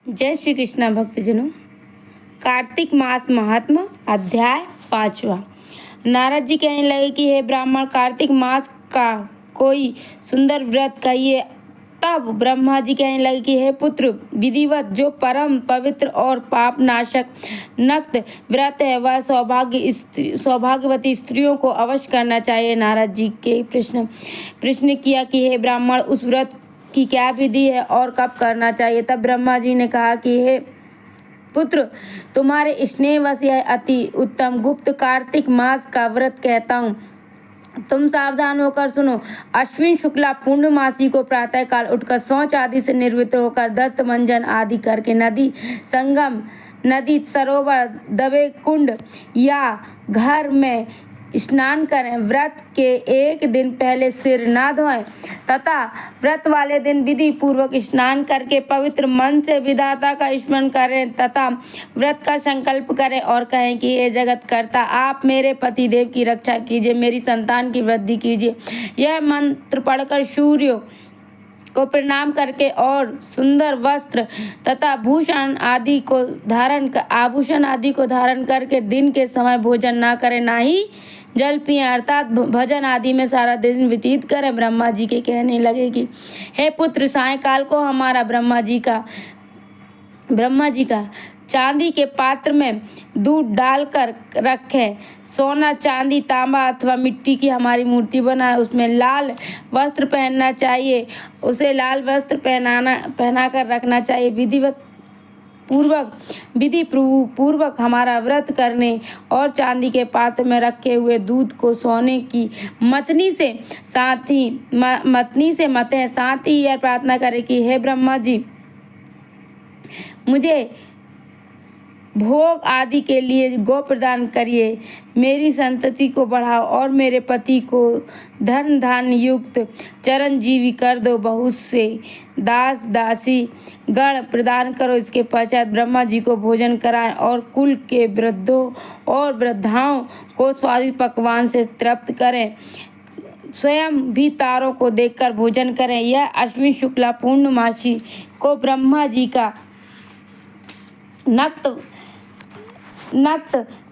जय श्री कृष्णा भक्तजनों। कार्तिक मास महात्मा अध्याय 5वां। नारद जी कहने लगे कि हे ब्राह्मण, कार्तिक मास का कोई सुंदर व्रत कहिए। तब ब्रह्मा जी कहने लगे कि हे पुत्र, विधिवत जो परम पवित्र और पाप नाशक नक्त व्रत है वह सौभाग्यवती स्त्रियों को अवश्य करना चाहिए। नारद जी के प्रश्न किया कि हे ब्राह्मण, उस व्रत की क्या विधि है और कब करना चाहिए। तब ब्रह्मा जी ने कहा कि हे पुत्र, तुम्हारे स्नेहवश यह अति उत्तम गुप्त कार्तिक मास का व्रत कहता हूँ। तुम सावधान होकर सुनो। अश्विन शुक्ला पूर्णमासी को प्रातः काल उठकर शौच आदि से निर्वृत्त होकर दत्त मंजन आदि करके नदी संगम, नदी, सरोवर, दबे कुंड या घर में स्नान करें। व्रत के एक दिन पहले सिर ना धोएं तथा व्रत वाले दिन विधि पूर्वक स्नान करके पवित्र मन से विधाता का स्मरण करें तथा व्रत का संकल्प करें और कहें कि हे जगत कर्ता, आप मेरे पति देव की रक्षा कीजिए, मेरी संतान की वृद्धि कीजिए। यह मंत्र पढ़कर सूर्य को प्रणाम करके और सुंदर वस्त्र तथा आभूषण आदि को धारण करके दिन के समय भोजन ना करें, ना ही जल पिएं, अर्थात भजन आदि में सारा दिन व्यतीत करें। ब्रह्मा जी के कहने लगे कि हे पुत्र, सायंकाल को हमारा ब्रह्मा जी का चांदी के पात्र में दूध डालकर रखें। सोना, चांदी, तांबा अथवा मिट्टी की हमारी मूर्ति बनाए, उसमें लाल वस्त्र पहनना चाहिए, उसे लाल वस्त्र पहनाकर रखना चाहिए। विधि पूर्वक हमारा व्रत करने और चांदी के पात्र में रखे हुए दूध को सोने की मतनी से मतें। साथ ही यह प्रार्थना करें कि हे ब्रह्मा जी, मुझे भोग आदि के लिए गो प्रदान करिए, मेरी संतति को बढ़ाओ और मेरे पति को धन धान्य युक्त चिरंजीवी कर दो, बहुत से दास दासी गण प्रदान करो। इसके पश्चात ब्रह्मा जी को भोजन कराएं और कुल के वृद्धों और वृद्धाओं को स्वादिष्ट पकवान से तृप्त करें। स्वयं भी तारों को देखकर भोजन करें। यह अश्विन शुक्ला पूर्णमासी को ब्रह्मा जी का नक्त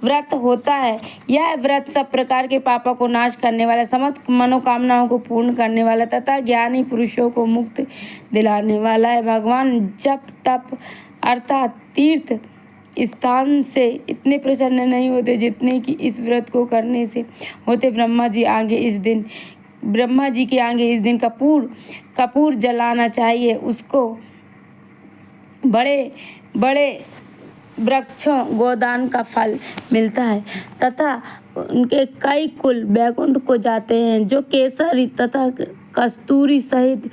व्रत होता है। यह व्रत सब प्रकार के पापों को नाश करने वाला, समस्त मनोकामनाओं को पूर्ण करने वाला तथा ज्ञानी पुरुषों को मुक्त दिलाने वाला है। भगवान जप तप अर्थात तीर्थ स्थान से इतने प्रसन्न नहीं होते जितने कि इस व्रत को करने से होते। ब्रह्मा जी के आगे इस दिन कपूर जलाना चाहिए। उसको बड़े बड़े वृक्षों गोदान का फल मिलता है तथा उनके कई कुल वैकुंठ को जाते हैं। जो केसरी तथा कस्तूरी सहित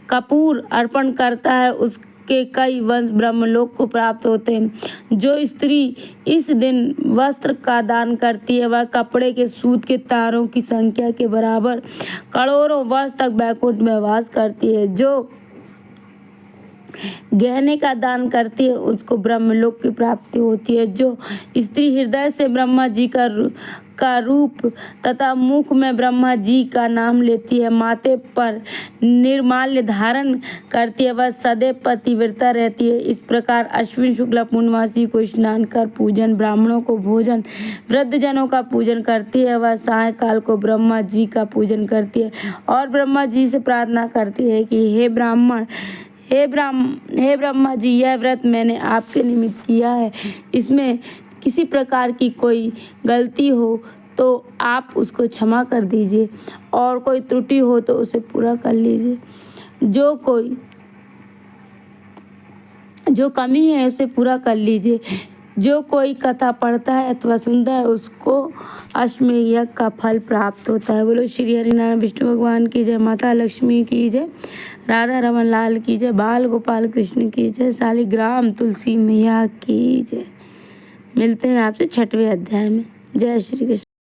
कपूर अर्पण करता है उसके कई वंश ब्रह्मलोक को प्राप्त होते हैं। जो स्त्री इस दिन वस्त्र का दान करती है वह कपड़े के सूत के तारों की संख्या के बराबर करोड़ों वर्ष तक वैकुंठ में वास करती है। जो गहने का दान करती है उसको ब्रह्मलोक की प्राप्ति होती है। जो स्त्री हृदय से ब्रह्मा जी का रूप तथा मुख में ब्रह्मा जी का नाम लेती है, माथे पर निर्माल्य धारण करती है, वह सदैव पतिव्रता रहती है। इस प्रकार अश्विन शुक्ला पूर्णमासी को स्नान कर पूजन, ब्राह्मणों को भोजन, वृद्धजनों का पूजन करती है। वह सायंकाल को ब्रह्मा जी का पूजन करती है और ब्रह्मा जी से प्रार्थना करती है कि हे ब्रह्मा जी, यह व्रत मैंने आपके निमित्त किया है। इसमें किसी प्रकार की कोई गलती हो तो आप उसको क्षमा कर दीजिए और कोई त्रुटि हो तो उसे पूरा कर लीजिए। जो कमी है उसे पूरा कर लीजिए। जो कोई कथा पढ़ता है अथवा सुनता है उसको अश्वमेध यज्ञ का फल प्राप्त होता है। बोलो श्री हरिनारायण विष्णु भगवान की जय, माता लक्ष्मी की जय, राधा रमन लाल की जय, बाल गोपाल कृष्ण की जय, शालिग्राम तुलसी मैया की जय। मिलते हैं आपसे 6वें अध्याय में। जय श्री कृष्ण।